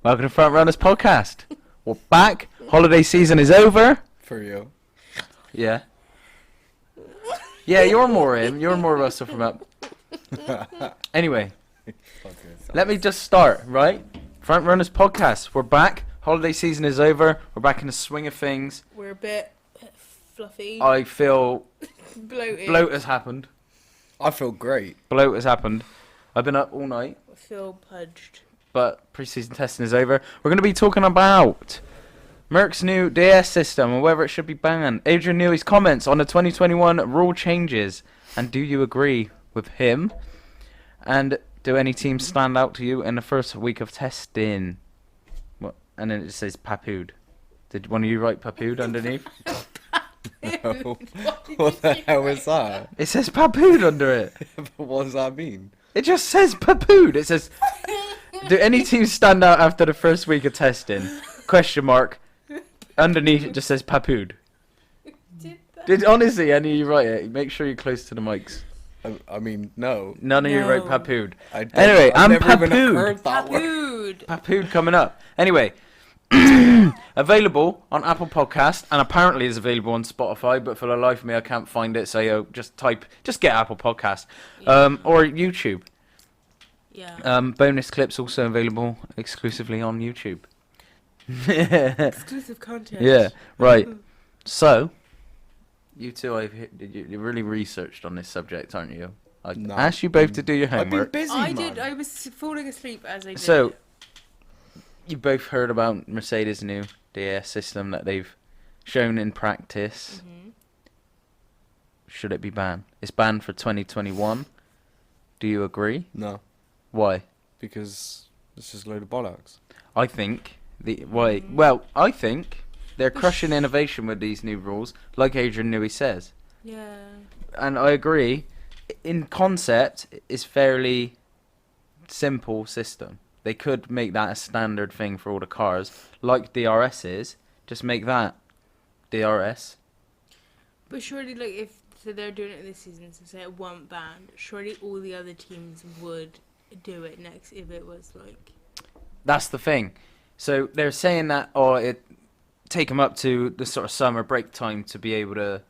Welcome to Front Runners Podcast. We're back. Holiday season is over. For you. Yeah. Yeah, you're more in. You're more Russell from up. Anyway, let me just start, right? Front Runners Podcast. We're back. Holiday season is over. We're back in the swing of things. We're a bit fluffy. I feel Bloated. bloat has happened. I feel great. Bloat has happened. I've been up all night, I feel pudged. but pre-season testing is over. We're going to be talking about Merck's new DS system and whether it should be banned. Adrian Newey's comments on the 2021 rule changes. And do you agree with him? And do any teams stand out to you in the first week of testing? What? And then it says papooed. Did one of you write papooed underneath? No. What the hell is that? It says papooed under it. What does that mean? It just says papooed. It says, do any teams stand out after the first week of testing? Question mark. Underneath it just says papooed. Did honestly any of you write it? Make sure you're close to the mics. I mean, no. None of you wrote No. papooed. I don't- Anyway, I've I'm never even papooed. heard that word. Papooed. Papooed coming up. Anyway, available on Apple Podcast and apparently is available on Spotify, but for the life of me I can't find it. So just get Apple Podcast, or YouTube. Yeah. Bonus clips also available exclusively on YouTube. Exclusive content. Yeah, right. So, you two, you really researched on this subject, aren't you? I No. asked you both to do your I've been homework. busy, I man. did. I was falling asleep as I did. So, you both heard about Mercedes' new DS system that they've shown in practice. Mhm. Should it be banned? It's banned for 2021. Do you agree? No, Why? because it's just a load of bollocks. I think I think they're crushing innovation with these new rules, like Adrian Newey says. Yeah. And I agree. In concept, it's fairly simple system. They could make that a standard thing for all the cars, like DRS is. Just make that DRS. But surely, like, if so they're doing it this season, so say it weren't banned, surely all the other teams would do it next if it was like. That's the thing. So they're saying that, it take them up to the sort of summer break time to be able to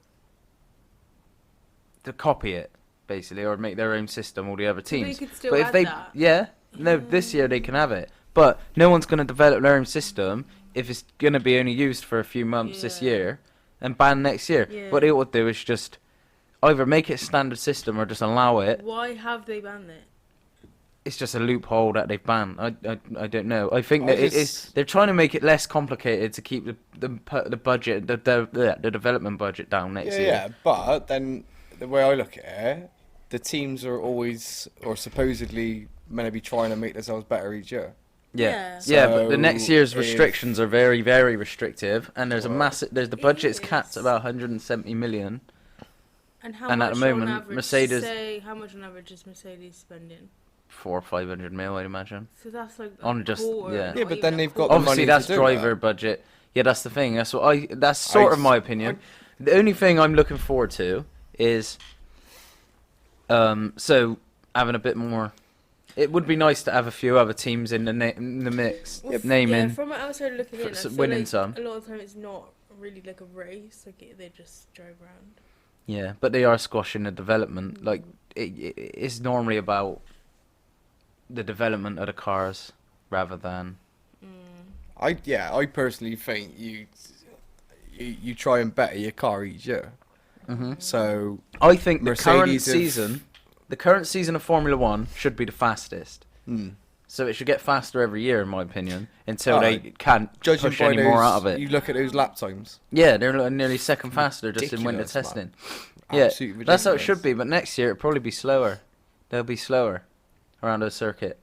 copy it, basically, or make their own system. All the other They teams. could still But if add they, that. this year they can have it. But no one's going to develop their own system if it's going to be only used for a few months this Yeah. year and ban next year. Yeah. What it would do is just either make it a standard system or just allow it. Why have they banned it? It's just a loophole that they've banned. I don't know. I think I that just- they're trying to make it less complicated to keep the budget, the development budget down next Yeah, year. yeah, but then the way I look at it, the teams are always, or supposedly, meant to be trying to make themselves better each year. Yeah, Yeah. but the next So year's if- restrictions are very, very restrictive, and there's the budget's capped is. at about 170 million. And how And at much the moment, on average, Mercedes- say, how much on average is Mercedes spending? 400 or 500 mil, I'd imagine. So that's like On a just- quarter, yeah. not Yeah, but even then a they've got quarter. the Obviously, money to that's do driver that. budget. Yeah, that's the thing. That's sort of my opinion. The only thing I'm looking forward to is, so having a bit more. It would be nice to have a few other teams in the mix, Well, naming. Yeah, from an outside looking in, I feel winning like some. a lot of the time it's not really like a race. Like they just drive around. Yeah, but they are squashing the development. Like it's normally about the development of the cars rather than. I personally think you try and better your car each year. Mm-hmm. So I think the current Mercedes have- season of Formula One should be the fastest. So it should get faster every year, in my opinion, until they can't judging push by any more out of those, it. you look at those lap times. Yeah, they're nearly second faster just in winter Ridiculous, man. testing. Yeah, Absolutely that's how it ridiculous. should be. But next year it'll probably be slower. They'll be slower around the circuit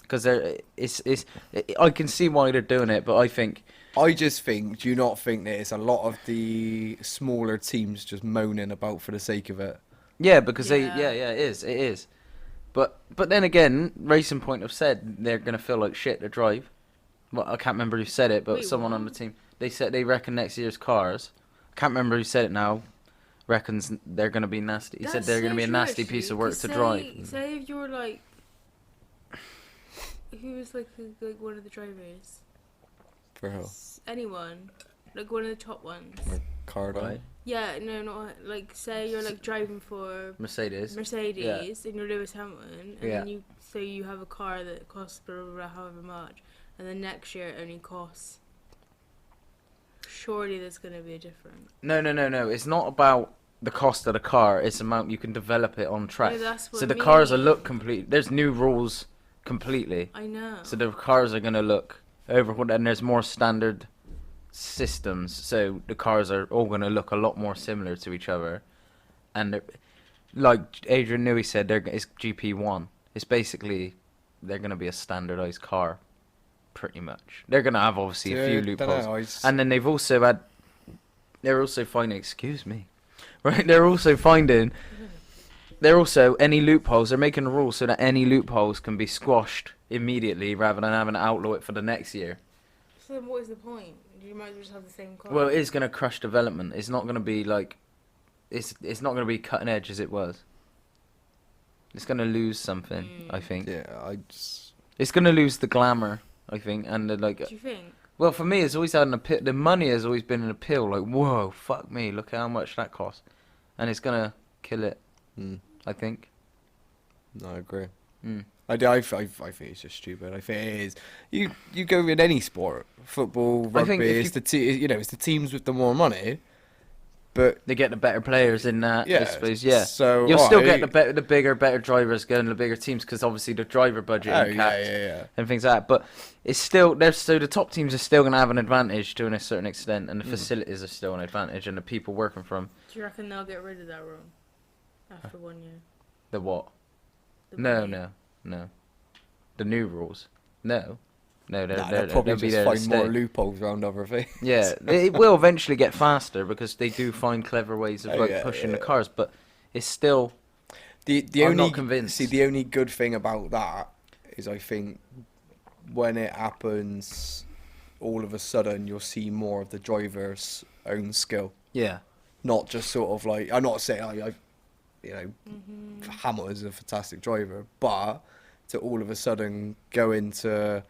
because I can see why they're doing it, but I think I just think, do you not think that it's a lot of the smaller teams just moaning about for the sake of it? yeah, because Yeah. it is. But then again, Racing Point have said they're gonna feel like shit to drive. Well, I can't remember who said it, but Wait, someone on the what? team they said they reckon next year's cars. I can't remember who said it now. Reckons they're gonna be nasty. He said That's they're gonna so be a true, nasty actually, piece of work 'cause to drive. Say if you're like, who was like one of the drivers? For who? Anyone, like one of the top ones. Ricardo. Right. Yeah, no, not like say you're like driving for Mercedes. Mercedes and you're Lewis Hamilton, and Yeah. then you have a car that costs blah, blah, blah, however much, and then next year it only costs. Surely there's going to be a difference. No. It's not about the cost of the car. It's the amount you can develop it on track. No, that's what So I the cars will mean. look complete. There's new rules completely. I know. So the cars are gonna look overhauled, and there's more standard systems. So the cars are all gonna look a lot more similar to each other. And like Adrian Newey said, it's GP1. It's basically they're gonna be a standardized car, pretty much. They're gonna have obviously a few loopholes. And then they've also had. They're also finding. Excuse me. Right. They're also any loopholes. They're making a rule so that any loopholes can be squashed immediately rather than having to outlaw it for the next year. So then what is the point? You might as well just have the same car. Well, it is going to crush development. It's not going to be like. It's not going to be cutting edge as it was. It's going to lose something. I think. Yeah, I just. It's going to lose the glamour. I think, and the, like. Do you think? Well, for me, it's always had an appeal. The money has always been an appeal. Like, whoa, fuck me, look how much that costs, and it's gonna kill it. I think. No, I agree. Mm. I think it's just stupid. I think it is. You go in any sport, football, I think rugby. if It's it's the teams with the more money, but They get the better players in that. I yeah, suppose. Yeah. So You'll still get alright. the bigger, better drivers going to the bigger teams because obviously the driver budget Oh and capped yeah. and things like that. But it's still there's so the top teams are still going to have an advantage to a certain extent, and the facilities are still an advantage, and the people working from Do you reckon they'll get rid of that rule after 1 year? the what? The No. money? The new rules. No. They'll They'll probably be just there to find more stay. loopholes around other things. Yeah, it will eventually get faster because they do find clever ways of Oh, like yeah, pushing the yeah. cars, but it's still. The I'm only not convinced. See, the only good thing about that is I think when it happens, all of a sudden you'll see more of the driver's own skill, Yeah. not just sort of like I'm not saying Hamilton's a fantastic driver, but to all of a sudden go into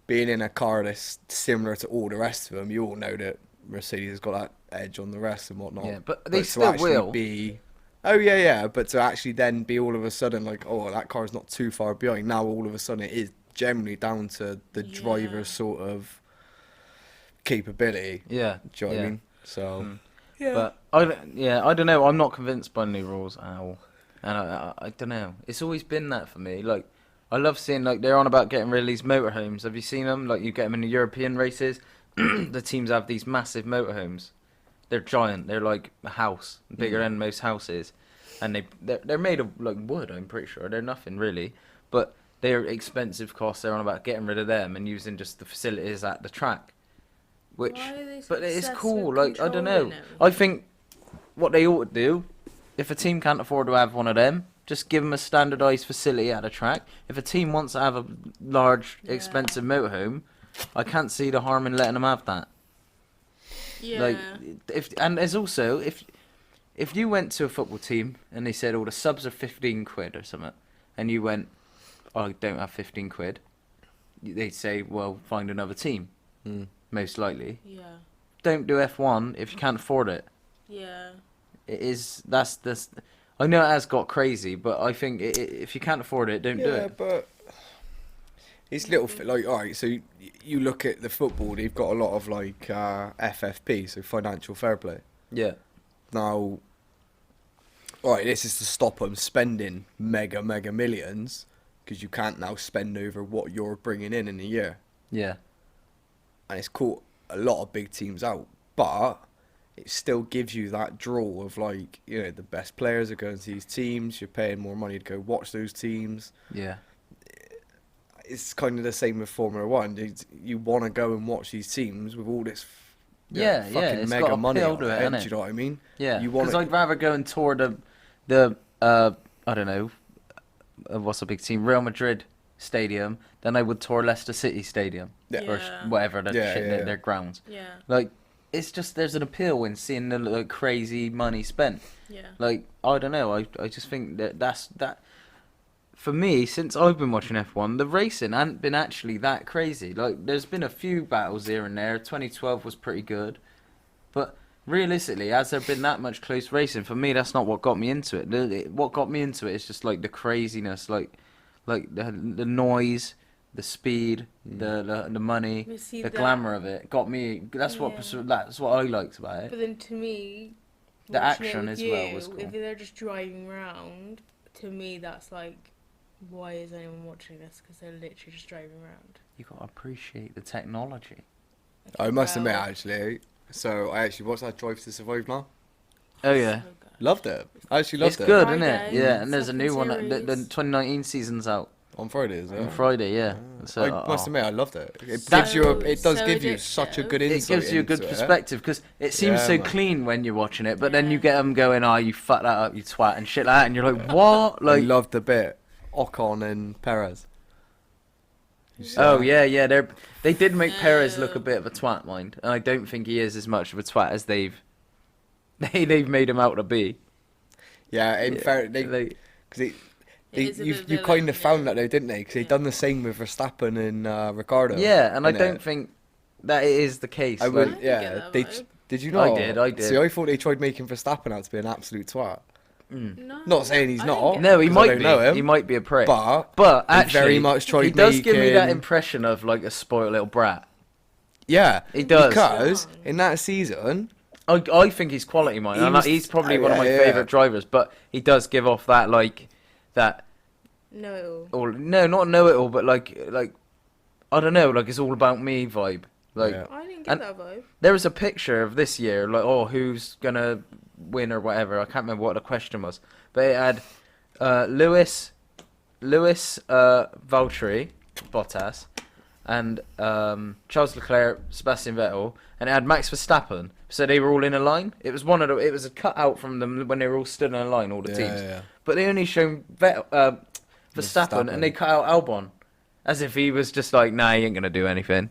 being in a car that's similar to all the rest of them, you all know that Mercedes has got that edge on the rest and whatnot. Yeah, but they to still actually will. be. Oh yeah, but to actually then be all of a sudden like, oh, that car's not too far behind. Now all of a sudden it is generally down to the Yeah. driver's sort of capability. Yeah. Do you know what yeah. I mean? So Mm. yeah, But I don't know. I'm not convinced by new rules at all, and I don't know. It's always been that for me. Like I love seeing like they're on about getting rid of these motorhomes. Have you seen them? Like you get them in the European races. The teams have these massive motorhomes. They're giant. They're like a house, bigger than most houses, and they're made of like wood. I'm pretty sure they're nothing really, but they're expensive costs. They're on about getting rid of them and using just the facilities at the track, which. Why are they so But it's obsessed cool. with Like I don't know. controlling I think what they ought to do, if a team can't afford to have one of them, just give them a standardised facility at a track. If a team wants to have a large, Yeah. expensive motorhome, I can't see the harm in letting them have that. Yeah. Like, and there's also if you went to a football team and they said, "Oh, the subs are 15 quid or something," and you went, "Oh, I don't have 15 quid," they'd say, "Well, find another team." Most likely. yeah. Don't do F1 if you can't afford it. Yeah. It is that's this. I know it has got crazy, but I think if you can't afford it, don't do yeah, it. but it's little like all right. So you look at the football; they've got a lot of like FFP, so financial fair play. Yeah, Now, all right, this is to stop them spending mega millions because you can't now spend over what you're bringing in a year, yeah, and it's caught a lot of big teams out. But it still gives you that draw of like the best players are going to these teams. You're paying more money to go watch those teams. yeah, It's kind of the same with Formula One. You want to go and watch these teams with all this, yeah. fucking It's mega got money appeal on to it. it, Do innit? you know what I mean? yeah. You want Because I'd rather go and tour the I don't know, what's a big team, Real Madrid stadium, than I would tour Leicester City Stadium Yeah. or Yeah. whatever the Yeah, shit yeah, yeah. their grounds. Yeah. Like, it's just there's an appeal in seeing the like, crazy money spent. Yeah. Like I don't know, I just think that that's for me, since I've been watching F1, the racing hasn't been actually that crazy. Like, there's been a few battles here and there. 2012 was pretty good. But realistically, has there been that much close racing? For me, that's not what got me into it. What got me into it is just, like, the craziness, like the noise, the speed, the money, But see, the that- glamour of it. Got me. That's what I liked about it. But then to me, The watching it action with as you, well was cool. If they're just driving around, to me that's like, why is anyone watching this? Because they're literally just driving around. You got to appreciate the technology. I must admit, Well, actually. So I actually watched that Drive to Survive now. Oh yeah. so good. Loved it. I actually loved It's it. good, isn't it? Friday, Yeah, and there's a second new one. The series. 2019 season's out On Friday, is it? on Friday. Yeah. So, I must admit, I loved it. It That- gives you it does So give you such a good it insight. gives you a good into it. perspective because it seems Yeah, so man. clean when you're watching it, but then you Yeah. get them going, "Oh, you fucked that up, you twat," and shit like that, and you're like, "What?" I Like, loved the bit Ocon and Perez. You see oh that? yeah, they did make Perez look a Oh. bit of a twat, mind, and I don't think he is as much of a twat as they've made him out to be. Yeah. In Yeah, fair, like- because It is a you bit you villain, kind of found yeah. that though, didn't they? Because they Yeah. done the same with Verstappen and Ricardo. yeah, and I innit? don't think that it is the case. I like, would. didn't Yeah. get that They vibe. did you I not? did. See, I thought they tried making Verstappen out to be an absolute twat. mm. No, Not saying he's I not. didn't get No, he 'Cause I might don't be. know him, He might be a prick. But But he actually, very much tried he does give me that making- impression of like a spoiled little brat. yeah, He does. because Yeah. in that season, I think he's quality, man. He And was- he's probably oh, one of yeah, my yeah. favourite drivers, but he does give off that like that. No. Or no, not know it all, but like I don't know, like it's all about me vibe. Like Yeah. I didn't get And- that vibe. there was a picture of this year, like who's gonna win or whatever. I can't remember what the question was, but it had Lewis, Valtteri, Bottas, and Charles Leclerc, Sebastian Vettel, and it had Max Verstappen. So they were all in a line. It was it was a cut out from them when they were all stood in a line, all the teams. yeah. But they only shown Verstappen, and they cut out Albon, as if he was just like, nah, he ain't gonna do anything.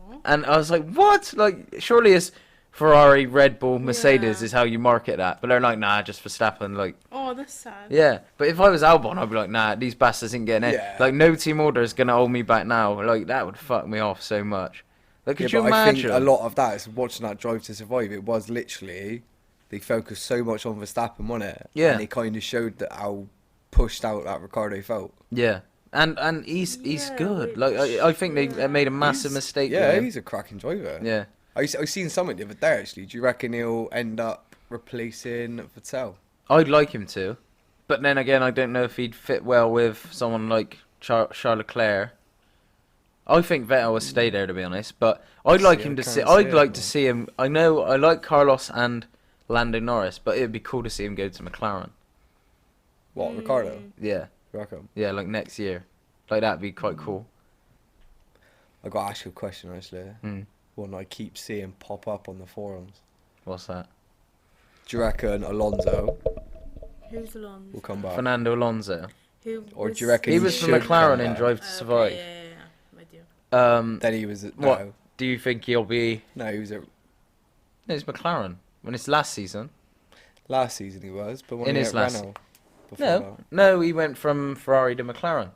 No. And I was like, what? Like, surely it's Ferrari, Red Bull, Mercedes Yeah. is how you market that. But they're like, nah, just Verstappen. Like, Oh, that's sad. yeah. But if I was Albon, I'd be like, nah, these bastards ain't getting it. Yeah. Like, no team order is gonna hold me back now. Like, that would fuck me off so much. Like, could Yeah, you but I imagine? think a lot of that is watching that Drive to Survive. It was literally they focused so much on Verstappen, wasn't it? Yeah. And they kind of showed that how pushed out that Ricardo felt. Yeah. And he's Yeah, good. Like, I think they yeah. made a massive He's- mistake. Yeah, with him. he's a cracking driver. Yeah. I seen something the other day actually. Do you reckon he'll end up replacing Vettel? I'd like him to, but then again, I don't know if he'd fit well with someone like Charles Leclerc. I think Vettel will stay there, to be honest. But I'd See, like I him to can't see. see I'd it, like man. to see him. I know I like Carlos and Lando Norris, but it'd be cool to see him go to McLaren. What, Ricardo? Yeah, You reckon? yeah, like next year. Like that'd be quite cool. I got to ask you a question actually. Hmm. One I keep seeing pop up on the forums. What's that? Do you reckon Alonso Who's Alonso? will come back? Fernando Alonso. Who Or was do you reckon He he was from should McLaren come in back? Drive to Okay, Survive. yeah, I do. Then he was at, What? no, Do you think he'll be? no, he was at No, it's McLaren. When it's last season. last season he was, but when In he his at last Renault before No, that. no, he went from Ferrari to McLaren.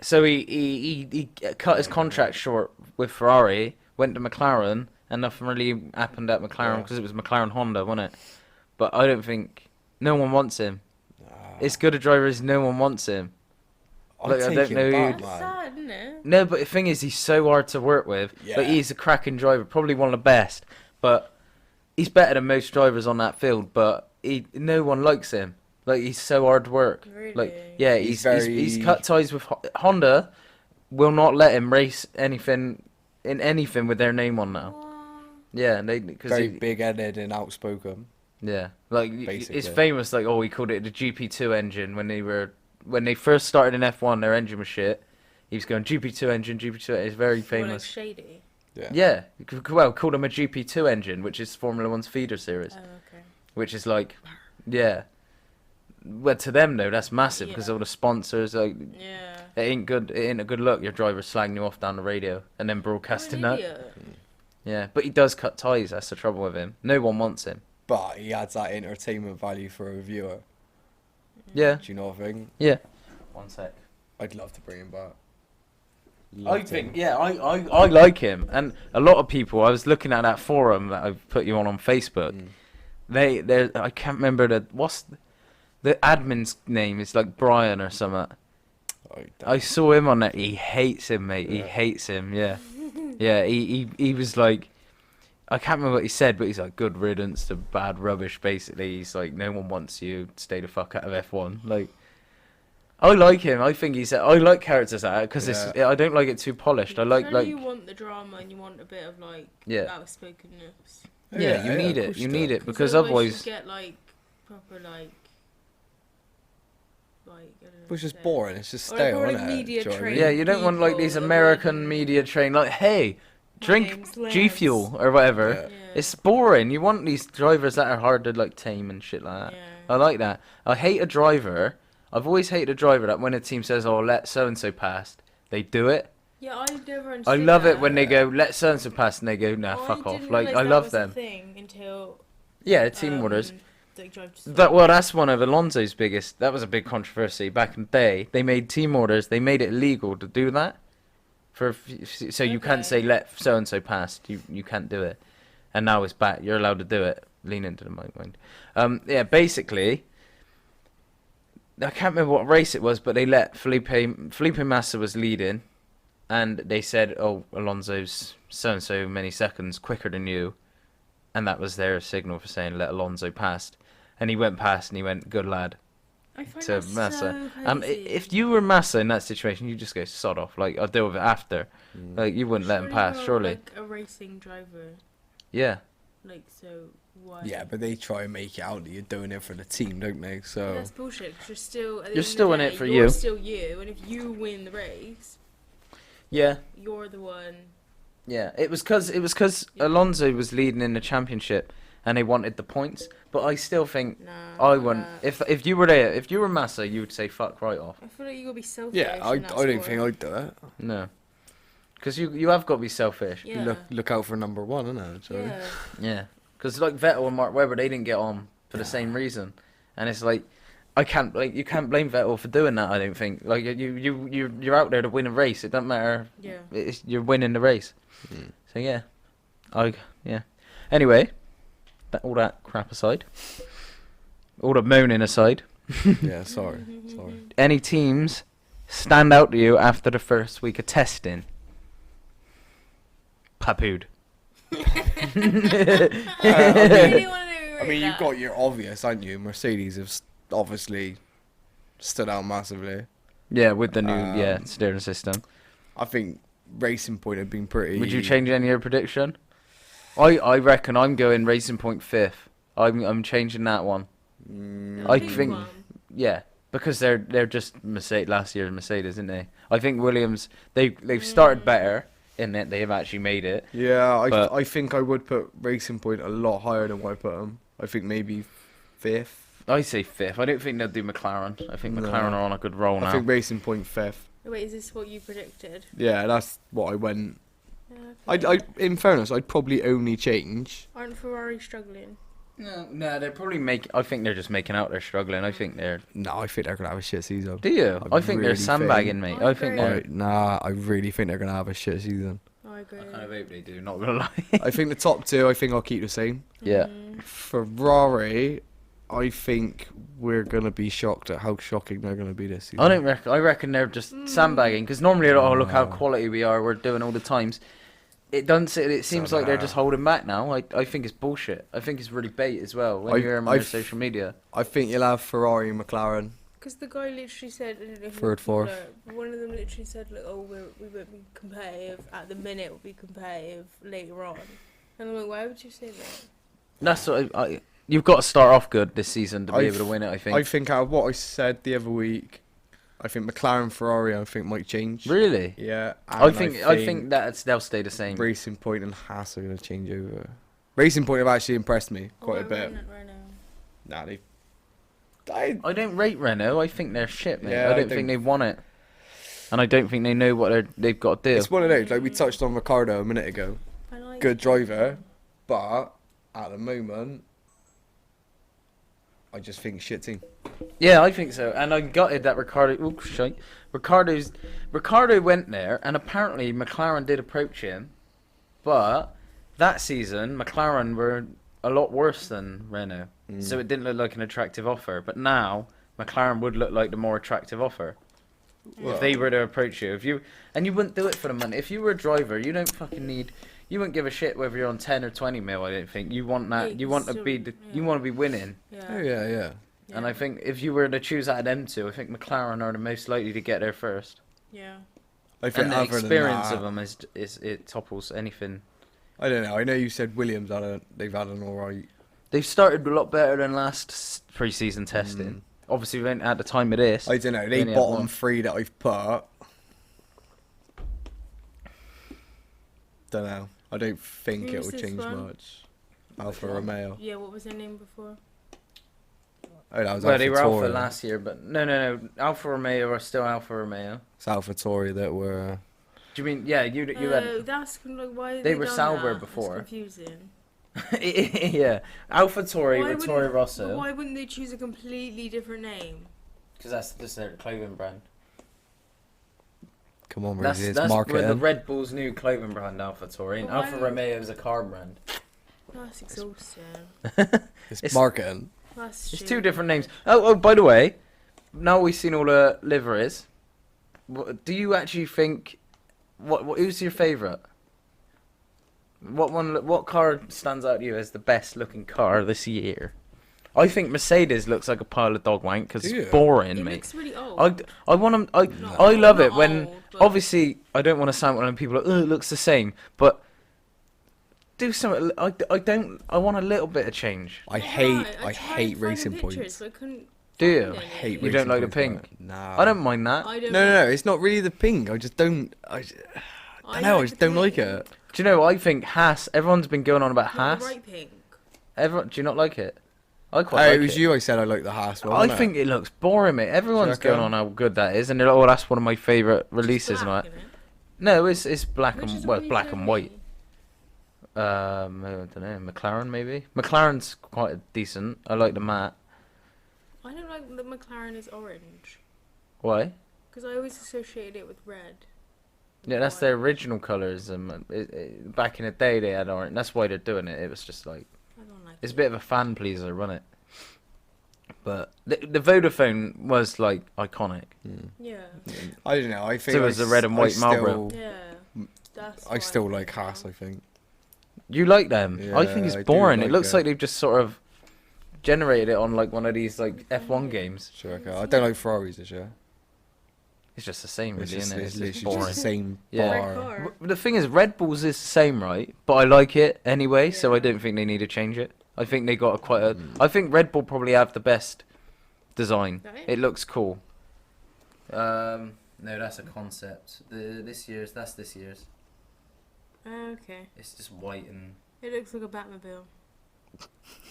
So he cut his contract short with Ferrari, went to McLaren, and nothing really happened at McLaren Yeah. because it was McLaren Honda, wasn't it? But I don't think no one wants him. Nah. As good a driver as no one wants him. I'd like, I take don't him know back, That's man. sad, isn't it? No, but the thing is, he's so hard to work with. Yeah. Like he's a cracking driver, probably one of the best. But he's better than most drivers on that field. But no one likes him. Like he's so hard to work. Really? Like yeah, He's he's very- cut ties with Honda. Will not let him race anything with their name on now. Aw. Yeah, and they because Very big-headed and outspoken. yeah, like Basically. it's famous. Like he called it the GP2 engine when they first started in F1. Their engine was shit. He was going GP2 engine, GP2. It's very Well, like famous. shady. Yeah. Yeah, well, called him a GP2 engine, which is Formula One's feeder series, Oh, okay. which is like, yeah. Well, to them though, that's massive because Yeah. all the sponsors. Like, Yeah. it ain't good. It ain't a good look. Your driver slagging you off down the radio and then broadcasting What an that. idiot. Yeah, but he does cut ties. That's the trouble with him. No one wants him. But he adds that entertainment value for a viewer. Yeah, Do you know what I mean? yeah. 1 sec. I'd love to bring him back. I think, yeah, I like him, and a lot of people. I was looking at that forum that I put you on Facebook. They I can't remember the admin's name. It's like Brian or something. I saw him on that. He hates him, mate. He Yeah. hates him. Yeah, yeah. He was like, I can't remember what he said, but he's like, good riddance to bad rubbish. Basically, he's like, no one wants you. Stay the fuck out of F1. Like, I like him. I think I like characters like that because I don't like it too polished. I like you want the drama and you want a bit of like Yeah. outspokenness. Yeah, you need of it. course You do. need it because otherwise you otherwise, get like proper like I don't know. Which is say. boring. It's just Or stale, probably isn't it? media Do you know what I trained. mean? yeah, you don't want like these people, American like, media train like, hey, drink name's G Lance. Fuel or whatever. Yeah. Yeah. It's boring. You want these drivers that are hard to like tame and shit like that. Yeah. I like that. I hate a driver. I've always hated a driver that when a team says, "Oh, let so and so past," they do it. Yeah, I never I understood love it that. when they go, "Let so and so pass," and they go, "Nah, fuck off." didn't Like realise I that love was them. A thing until Yeah, team orders. like, Drive to That well, that's one of Alonso's biggest. That was a big controversy back in the day. They made team orders. They made it illegal to do that. So you can't say Okay. let so and so past. You can't do it. And now it's back. You're allowed to do it. Lean into the mic, mind. Yeah, basically, I can't remember what race it was, but they let Felipe Massa was leading, and they said, "Oh, Alonso's so and so many seconds quicker than you," and that was their signal for saying let Alonso past. And he went past, and he went, "Good lad." I find To that Massa. so crazy. If you were Massa in that situation, you just go sod off. Like I'll deal with it after. Like you wouldn't let him pass, you're, surely. Like a racing driver, Yeah. like so why? Yeah, but they try and make it out that you're doing it for the team, don't they? But So that's bullshit. Cause you're still. At the You're end still of the in it day, for you're you. Still you, and if you win the race, Yeah. you're the one. Yeah. It was because Alonso was leading in the championship, and they wanted the points. But I still think Nah. I wouldn't. If you were there, if you were Massa, you would say fuck right off. I feel like you gotta be selfish. yeah, I in that don't sport. think I'd do it. No. Because you have got to be selfish. Yeah. Look out for number one, innit? So. Yeah. Yeah. Because like Vettel and Mark Webber, they didn't get on for the same reason, and it's like. You can't blame Vettel for doing that. I don't think. Like you're out there to win a race. It doesn't matter. Yeah. You're winning the race. So yeah, yeah. Anyway, all that crap aside, all the moaning aside, Yeah, sorry. any teams stand out to you after the first week of testing? Papooed. I really want to know. I mean, you've got your obvious, aren't you? Mercedes have obviously stood out massively. Yeah, with the new Um, steering system. I think Racing Point have been pretty. Would you change any of your prediction? I reckon I'm going Racing Point 5th. I'm changing that one. I think yeah, because they're just Mercedes last year's Mercedes, isn't they? I think Williams they've started better in that they've actually made it. Yeah, But- I think I would put Racing Point a lot higher than what I put them. I think maybe 5th. I say 5th. I don't think they'll do McLaren. I think No. McLaren are on a good roll now. I think Racing Point 5th. Wait, is this what you predicted? Yeah, that's what I went. Yeah, I in fairness, I'd probably only change. Aren't Ferrari struggling? No, they're probably I think they're just making out they're struggling. I think they're. No, I think they're gonna have a shit season. Do you? I think they're really sandbagging, mate. I I think agree. they're. Nah, I really think they're gonna have a shit season. I agree. I kind of hope they do. Not gonna lie. I think the top two, I think I'll keep the same. Yeah. Ferrari, I think we're gonna be shocked at how shocking they're gonna be this season. I don't reckon. I reckon they're just sandbagging because normally, oh look how quality we are. We're doing all the times. It doesn't. It seems like they're just holding back now. I think it's bullshit. I think it's really bait as well. When you hear them on their social media. I think you'll have Ferrari and McLaren. Because the guy literally said, I don't know if Third, you fourth. know, but one of them literally said, like, oh, we won't be competitive at the minute. We'll be competitive later on. And I'm like, why would you say that? That's what you've got to start off good this season to be able to win it. I think. I think out of what I said the other week, I think McLaren, Ferrari, I think might change. Really. Yeah. I and think they'll stay the same. Racing Point and Haas are gonna change over. Racing Point have actually impressed me quite a bit. Right now. Nah, they. I don't rate Renault. I think they're shit, mate. Yeah, I I don't think- think they've won it, and I don't think they know what they've got to do. It's one of those, like we touched on Ricardo a minute ago. I like Good driver, but at the moment, I just think shit team. Yeah, I think so. And I'm gutted that Ricardo went there, and apparently McLaren did approach him, but that season McLaren were a lot worse than Renault, so it didn't look like an attractive offer. But now McLaren would look like the more attractive offer if they were to approach you. And you wouldn't do it for the money. If you were a driver, you don't fucking need. You wouldn't give a shit whether you're on 10 or 20 mil. I don't think you want that. Yeah, You want to so- be. You yeah. want to be winning. Oh Yeah. yeah. And I think if you were to choose out of them two, I think McLaren are the most likely to get there first. Yeah. I think And the other than experience that, of them is it topples anything. I don't know. I know you said Williams they've had an alright. They've started a lot better than last pre-season testing. Obviously, we went at the time of this. I don't know. They only had bottom one. 3 that I've put. Don't know. I don't think Who it was will this change one? much. Alfa Romeo. Yeah, what was their name before? Oh, that was Well, they were Alpha Tauri. last year, but no. Alfa Romeo are still Alfa Romeo. It's Alpha Tauri that were. Do you mean you had? That's kind of like why They were done Sauber that? before. It's confusing. Yeah, Alpha Tauri Why with wouldn't- Toro but Rosso, why wouldn't they choose a completely different name? because that's just their clothing brand. Come on, That's Rosie, it's that's the marketing. Red Bull's new clothing brand, Alpha Tauri. And But Alfa why- Romeo is a car brand. That's exhausting. It's marketing. That's It's two stupid. different names. Oh, by the way, now we've seen all the liveries. Do you actually think who's your favourite? What car stands out to you as the best looking car this year? I think Mercedes looks like a pile of dog wank because Do you? it's boring, It mate. looks really old. I want them. I Not love it not when old, but- obviously I don't want to sound one of them people like oh it looks the same, but do something. I want a little bit of change. I Not hate right. I tried hate to find racing the pictures, points. but I couldn't Do you? find I any. hate. You don't racing like the points, pink? man. Nah. I don't mind that. I don't. No, it's not really the pink. I just don't. I don't know. I just don't like it. Do you know? I think Haas. Everyone's been going on about Not Haas. the right pink. Everyone, do you not like it? I Oh, quite like it was it. you. I said I like the Haas one. I wasn't think it looks boring, mate. Everyone's reckon? going on how good that is, and they're like, "Oh, that's one of my favourite releases." Just And black, like, innit? no, it's black Which is and the well, one you black showed and me? white. I don't know, McLaren maybe. McLaren's quite decent. I like the matte. I don't like that McLaren is orange Why? because I always associated it with red. Yeah, that's Why? their original colours. Back in the day, they had orange. That's why they're doing it. It was just like I don't like it's a it. bit of a fan pleaser, wasn't it? But the Vodafone was like iconic. Yeah. I don't know. I think So was the red and white Marlboro. Yeah. That's I why still think like Haas. now. I think. You like them? I think Yeah, it's I do boring. It like looks it. like they've just sort of generated it on like one of these like F1 games. Sure, okay. I don't like Ferraris this year. It's just the same, It's really, just, isn't it? it's It's just literally boring. just the same Yeah. Red bar. car. The thing is, Red Bull's is the same, right? But I like it anyway, so I Yeah. don't think they need to change it. I think they got quite a. I think Red Bull probably have the best design. Right. It looks cool. No, that's a concept. That's this year's. Okay. It's just white and It looks like a Batmobile.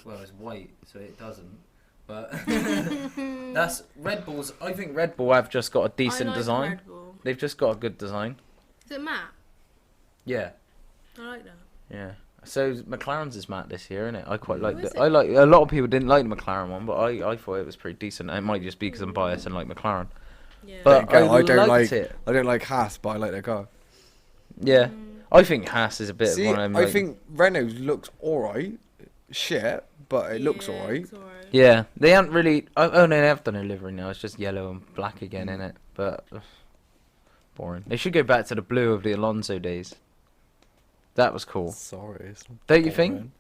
well, it's white, so it doesn't. But that's Red Bull's. I think Red Bull have just got a decent I like design. Red Bull. They've just got a good design. Is it matte? Yeah, I like that. yeah. So McLaren's is matte this year, isn't it? I quite like Who is it. it? I like a lot of people didn't like the McLaren one, but I thought it was pretty decent. It might just be because I'm biased and like McLaren, Yeah. but There you go. I, I don't liked like- it. I don't like Haas, but I like their car. Yeah, Mm. I think Haas is a bit See, of one of them. I like- think Renault looks alright. Shit, but it looks Yeah, alright. it's alright. Yeah, they haven't really. Oh, no, they have done a livery now. It's just yellow and black again, Mm. innit? But boring. They should go back to the blue of the Alonso days. That was cool. Sorry, it's not Don't you think? boring.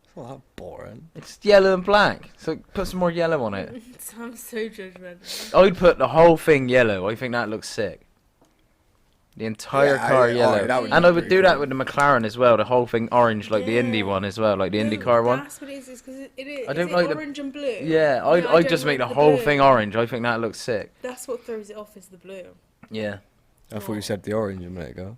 It's not that boring. It's yellow and black. So put some more yellow on it. It sounds so judgmental. I'd put the whole thing yellow. I think that looks sick. The entire Yeah, car yeah, yellow. alright, that would And be I would pretty do that cool. with the McLaren as well. The whole thing orange, like the Indy Yeah. one as well, like the No, IndyCar one. That's what it is. Because it is. I don't is like it the- orange and blue. Yeah, No, I'd don't just make the like whole blue. thing orange. I think that looks sick. That's what throws it off is the blue. Yeah. I thought you said the orange a minute ago.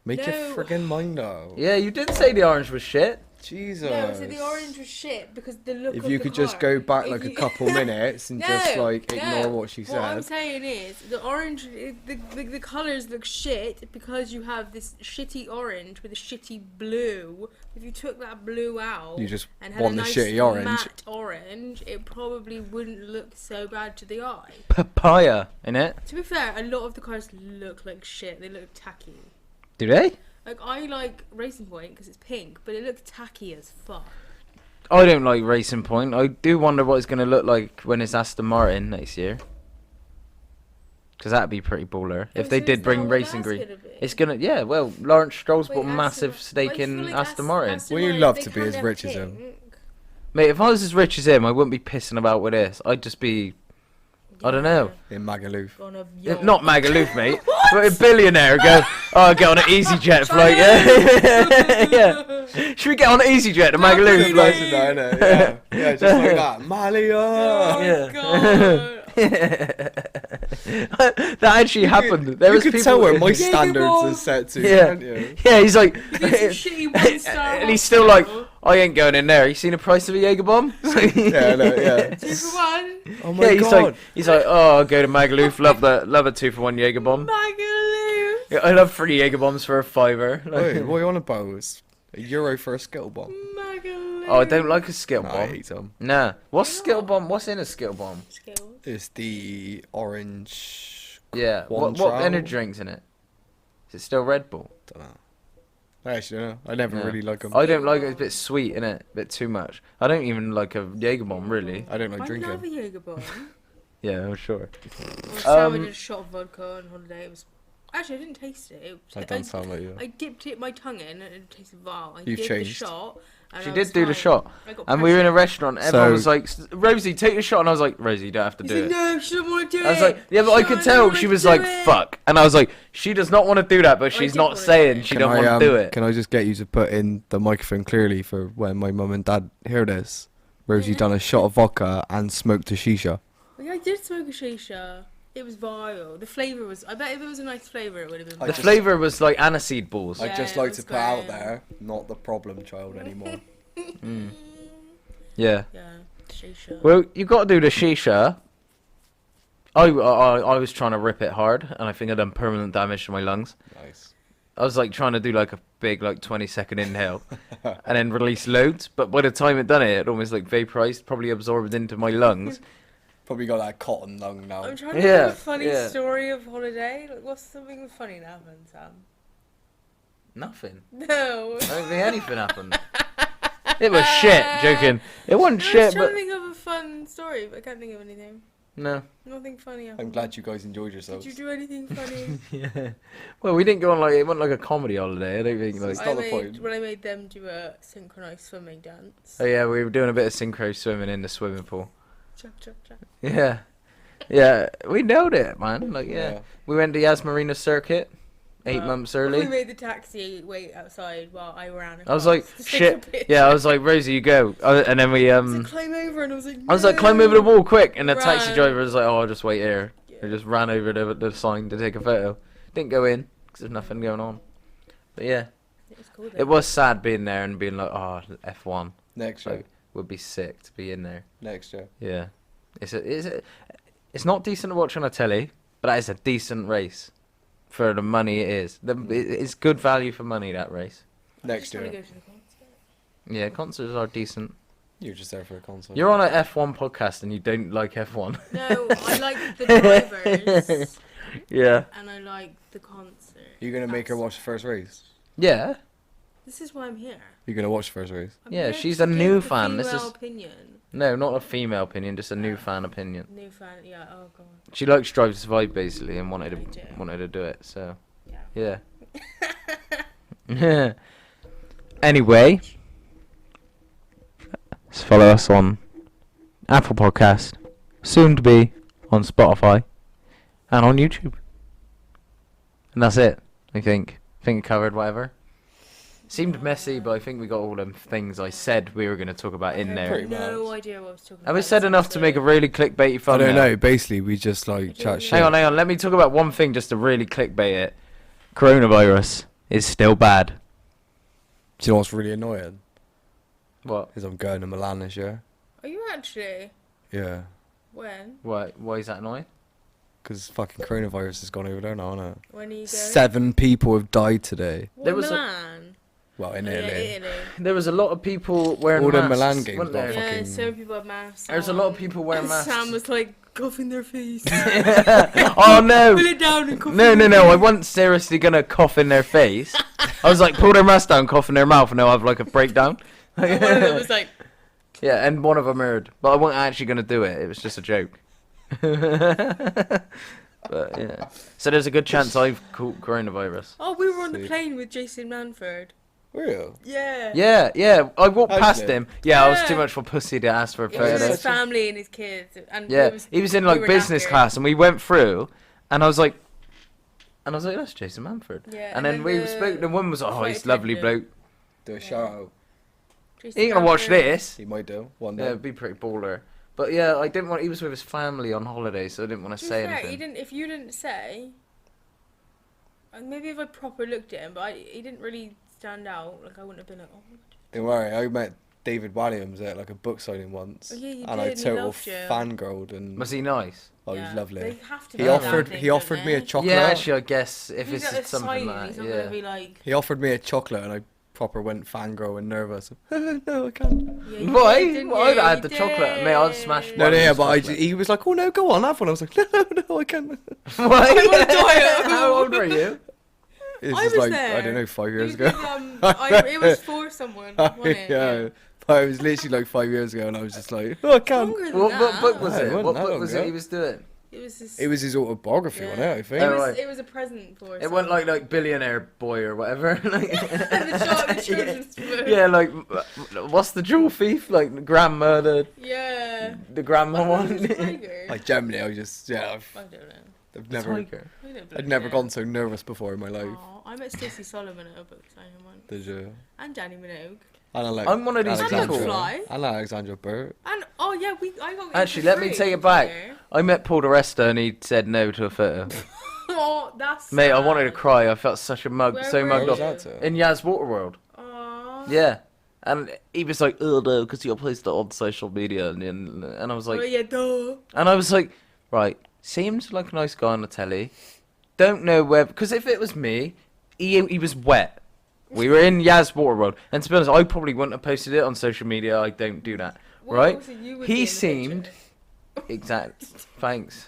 Make your No. friggin' mind up. Yeah, you did say the orange was shit. Jesus. No, so the orange was shit because the look If of you the could just go car. back If like a you- couple minutes and just like ignore no. what she What I'm said. saying is the orange, the colours look shit because you have this shitty orange with a shitty blue. If you took that blue out You just and had want a the nice shitty orange. matte orange, it probably wouldn't look so bad to the eye. Papaya, innit? To be fair, a lot of the cars look like shit. They look tacky. Do they? Like I like Racing Point because it's pink, but it looks tacky as fuck. I don't like Racing Point. I do wonder what it's going to look like when it's Aston Martin next year. Because that'd be pretty baller. If they did bring Racing Green. It's going to, yeah, well, Lawrence Stroll's bought a massive stake in Aston Martin. Well, you'd love to be as rich as him. Mate, if I was as rich as him, I wouldn't be pissing about with this. I'd just be, I don't know. In Magaluf. On a Not Magaluf, mate. But a billionaire go, oh, get on an EasyJet flight, yeah. Yeah. Should we get on an EasyJet to Magaluf? Pretty nice and that, innit? Yeah. Yeah, just like that. Malia! Oh Yeah. my god. That actually happened. There You was could people tell where my Jaeger standards bomb. are set to, Yeah. can't you? Yeah, he's like, You get some shitty one-star and he's still like, hospital. I ain't going in there. You seen the price of a Jaeger bomb? Yeah, no, yeah. 2 for 1. Oh my Yeah, god. he's like, oh, I'll go to Magaluf. Love a 2-for-1 Jaeger bomb. Magaluf. Yeah, I love 3 Jaeger bombs for a £5. Wait, what are you on about? It's a euro for a Skittle bomb. Magaluf. Oh, I don't like a Skittle No, I bomb. hate them. Nah. What's Skittle bomb? What's in a Skittle bomb? Skills. It's the orange. Yeah. What Cointreau? energy drinks in it? Is it still Red Bull? Don't know. I actually don't know. I never Yeah. really like them. I don't like it. It's a bit sweet, innit? A bit too much. I don't even like a Jaeger bomb, really. I don't like I drinking. love a Jaeger bomb. Yeah, I'm sure. Last time I Um, did a shot of vodka on holiday. It was actually I didn't taste it. That doesn't sound like you. I dipped it my tongue in and it tasted vile. I You've did changed. the shot. And She I did was do the fine. shot. I got And we were in a pressure. restaurant. Everyone So- was like, Rosie, take the shot. And I was like, Rosie, you don't have to He's do like, it. no, she doesn't want to do it. I was like, yeah, but I could tell she was like, fuck. And I was like, she does not want to do that, but she's did not wanna do saying it. she don't want to do it. Can I just get you to put in the microphone clearly for when my mum and dad hear this? Rosie done a shot of vodka and smoked a shisha. Yeah, I did smoke a shisha. It was vile. The flavour was. I bet if it was a nice flavour, it would have been. I The better. flavour was like aniseed balls. Yeah, I'd just it like was to put out great. there, not the problem child anymore. Yeah. Yeah, shisha. Well, you got to do the shisha. I was trying to rip it hard, and I think I done permanent damage to my lungs. Nice. I was like trying to do like a big like 20-second inhale, and then release loads. But by the time it done it, it almost like vaporized, probably absorbed into my lungs. Probably got that cotton lung now. I'm trying to Yeah, think of a funny yeah. story of holiday. Like, what's something funny that happened, Sam? Nothing. No. I don't think anything happened. It was shit. Joking. It wasn't I was shit, trying but to think of a fun story, but I can't think of anything. no. Nothing funny I'm happened. glad you guys enjoyed Did yourselves. you do anything funny? Yeah. Well, we didn't go on like it wasn't like a comedy holiday. I don't think like. It's not the point. When I made them do a synchronized swimming dance. Oh yeah, we were doing a bit of synchro swimming in the swimming pool. Chuck, chuck, chuck. Yeah. Yeah, we nailed it, man. Like, yeah. Yeah. We went to Yas Marina Circuit 8 Wow. months We early. made the taxi wait outside while I ran. I was across like, to take a shit. picture. Yeah, I was like, Rosie, you go. And then we, I was like, climb over, and I was like, I was like, climb over the wall quick. And the taxi Run. driver was like, oh, I'll just wait here. Yeah. I just ran over the sign to take a photo. Didn't go in because there's nothing going on. But yeah, It was cool. Though. it was sad being there and being like, oh, F1 Next year. Like, would be sick to be in there. Next year. Yeah, it's not decent to watch on a telly, but that is a decent race for the money it is. It's good value for money, that race. I Next just wanna year. go to the concert. Yeah, concerts are decent. You're just there for a concert. You're on a F1 podcast and you don't like F1. No, I like the drivers Yeah. and I like the concert. You're gonna make her That's- watch the first race. Yeah. This is why I'm here. You're gonna watch the first race. I'm Yeah, here she's to a new give the fan. This female is- opinion. No, not a female opinion, just a new fan opinion. New fan. Yeah. Oh god. She likes Drive to Survive basically and wanted I do. to do it. So Yeah. yeah. Anyway, follow us on Apple Podcast, soon to be on Spotify, and on YouTube. And that's it. I think we covered whatever. Seemed messy, but I think we got all them things I said we were going to talk about in I there. had Pretty no much. idea what I was talking I about. was said enough to make a really clickbaity I thumbnail. don't know. Basically, we just like I chat don't shit. Hang on. Let me talk about one thing just to really clickbait it. Coronavirus. is still bad. Do you know what's really annoying? What? Is I'm going to Milan this year. Are you actually? Yeah. When? Why is that annoying? Because fucking coronavirus has gone over there now, hasn't it? When are you going? 7 people have died today. What, There was a- Milan? Well, in Oh, yeah, Italy. Italy. There was a lot of people wearing All the masks. Milan games weren't got there? Yeah, fucking- so people have masks. There's a lot of on, people wearing and masks. Sam was like coughing their face. Oh no! Pull it down and cough. No, in no, their no! I face. wasn't seriously gonna cough in their face. I was like, pull their mask down, cough in their mouth, and they'll have like a breakdown. And one of them was like, Yeah, and one of them heard, but I wasn't actually gonna do it. It was just a joke. But yeah, so there's a good chance I've caught coronavirus. "Oh, we were on the Sweet. plane with Jason Manford." Real? Yeah. Yeah, yeah. I walked past Actually. him. Yeah, I was Yeah. too much of a pussy to ask for a It was photo. his family and his kids, and Yeah, it he was in we like were business knackered. class, and we went through, and I was like, that's Jason Manford. Yeah, And then we spoke. The woman was like, oh, flight he's a lovely bloke. attendant. Do a Yeah. shout out. Jason He ain't gonna watch Manford. this. He might do one Yeah, day. it'd be pretty baller. But yeah, I didn't want. He was with his family on holiday, so I didn't want To to be say fair, anything. he didn't. If you didn't say, maybe if I proper looked at him, but he didn't really stand out. Like I wouldn't have been like, oh. my God. Don't worry, I met David Williams at like a book signing once. Oh, yeah, you and did, I and he total loved you. fangirled and Was he nice? oh, he Yeah, was lovely. They have to He be offered that he thing, offered don't me a they? chocolate. Yeah, actually, I guess if He's it's at a something signing, like he's that, not yeah. gonna be like. He offered me a chocolate and I proper went fangirl and nervous. No, I can't. Yeah, you Why? did, didn't Well, I'd you? had You the chocolate, mate, I'd smash did. No, one. no, yeah, was but chocolate. he was like, oh no, go on, have one. I was like, no, I can't. Why? I'm on a diet. How old were you? It I was was like, there. I don't know, 5 years You ago. did, it was for someone, wasn't it? yeah. But it was literally like 5 years ago and I was just like, oh, I can't. Longer than What that. book was No, it? it wasn't What that book long was it ago. he was doing? It was his. It was his autobiography, Yeah. wasn't it, I think? Oh, It was, right. it was a present for. It went like billionaire boy or whatever. the children's book. Yeah, like what's the jewel thief? Like the grandma, Yeah. the grandma Oh, one. it was a tiger. Like generally, I just I don't know. I've The never tiger. I don't I'd bloody never know. gone so nervous before in my life. Aw, I met Stacey Solomon at a book signing once. Did you? And Danny Minogue. And I like I'm one of these Alexandra. people. Fly. And Alexandra Burt. And oh yeah, I got. Actually, let me take it back. Here. I met Paul DeResta and he said no to a photo. Oh, that's. Mate, I wanted to sad. cry. I felt such a mug, Where so were mugged Where was up. that to? In Yaz Waterworld. Aw. Yeah. And he was like, oh no, because you're posted on social media. And I was like, Oh yeah, duh. and I was like, right, seems like a nice guy on the telly. Don't know where, because if it was me, he was wet. We were in Yaz Waterworld. And to be honest, I probably wouldn't have posted it on social media. I don't do that. What Right? was it you would He be in the seemed- picture? Exact. Thanks.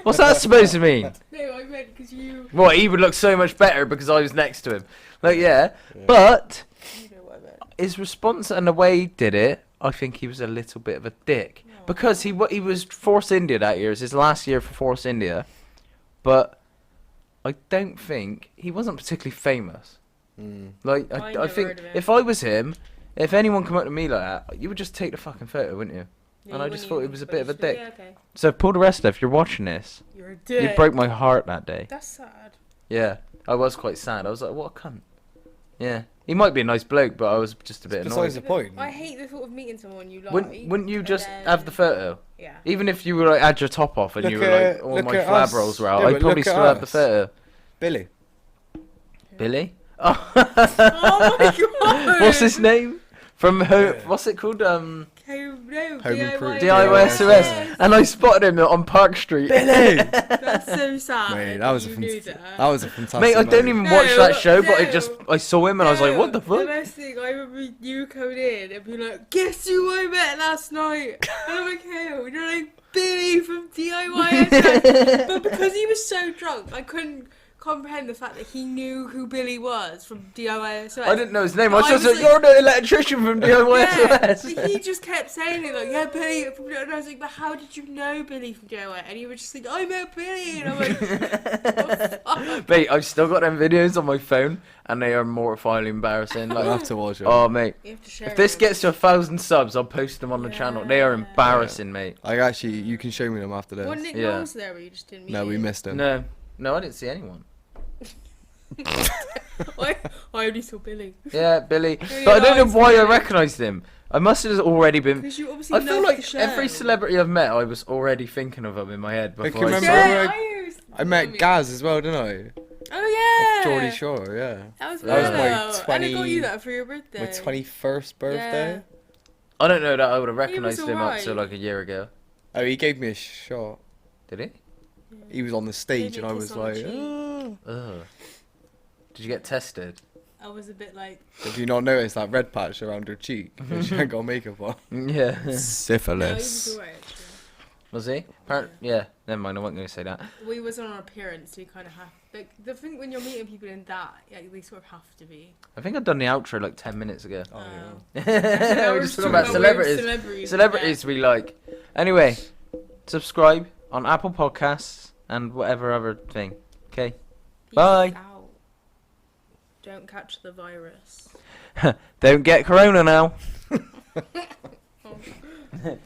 What's that supposed to mean? No, I meant because you. What, he would look so much better because I was next to him. Like, yeah. But You know what I meant. his response and the way he did it, I think he was a little bit of a dick. Aw. Because he was Force India that year. It was his last year for Force India. But I don't think, he wasn't particularly famous. Mm. Like, I I never think heard of him. if I was him, if anyone come up to me like that, you would just take the fucking photo, wouldn't you? Yeah, And you I just wouldn't thought he even- was a but bit you of a just be like, dick. Yeah, okay. So Paul DeResta, if you're watching this, You're a dick. you broke my heart that day. That's sad. Yeah, I was quite sad. I was like, what a cunt. Yeah, he might be a nice bloke, but I was just a bit Besides annoyed. the point. I hate the thought of meeting someone you like. Wouldn't you and just then- have the photo? Yeah. Even if you were like had your top off and you Look were like, at- all look my at flab us. rolls were out, Yeah, I'd but probably look at still have the us. photo. Billy. Billy? Oh, Oh my god. what's his name? From what's it called? No, Home DIY. Improvement. DIY SOS. SOS. And I spotted him on Park Street. Billy! That's so sad. Mate, that was a you fan- knew that. That was a fantastic Mate, I don't night. even No, watch that show, but no. I saw him and I was like, what the The fuck? best thing, I remember you coming in and be like, guess who I met last night? And I'm like, who? And you're like, Billy from DIY. But because he was so drunk, I couldn't comprehend the fact that he knew who Billy was from DIY. I didn't know his name. I was I just was like, like- you're the electrician from DIY Yeah, SOS. but he just kept saying it like, yeah, Billy. And I was like, but how did you know Billy from DIY? And he was just like, I met Billy. And I'm like, what the fuck? Mate, I've still got them videos on my phone, and they are mortifyingly embarrassing. I'll Like, have to watch it. oh mate, You have to share if this it. gets to 1,000 subs, I'll post them on the channel. They are Yeah. embarrassing, mate. I actually, you can show me them after this. Wasn't Nick Yeah. Knowles there, but you just didn't meet No, we him? missed him. No, I didn't see anyone. I only saw Billy. Yeah, Billy, Really but I don't nice know why I Billy. recognised him. I must have already been. Because you obviously I feel love like the show. every celebrity I've met, I was already thinking of them in my head Like, before. you I remember- saw them. Yeah, I used I met to- Gaz as well, didn't I? Oh Yeah. Geordie Shore, yeah. That was That was my And I got 20 you that for your birthday. My 21st birthday. Yeah. I don't know that I would have was recognised him up to alright. like a year ago. Oh, he gave me a shot. Did he? He was on the stage Gave and me I a was kiss on the like, cheek. "Ah." Ugh. Did you get tested? I was a bit like, Have you not noticed that red patch around her cheek? And she ain't got makeup on. Yeah. no, he was Syphilis. alright. Actually. Was he? Yeah. Never mind. I wasn't going to say that. We was on our appearance, so you kind of have like the thing when you're meeting people in that, yeah, they sort of have to be. I think I'd done the outro like 10 minutes ago. Oh, Now We're just talking about weird celebrities. Celebrities we like. Anyway, subscribe on Apple Podcasts and whatever other thing. Okay. Peace Bye. out. Don't catch the virus. Don't get corona now. Oh.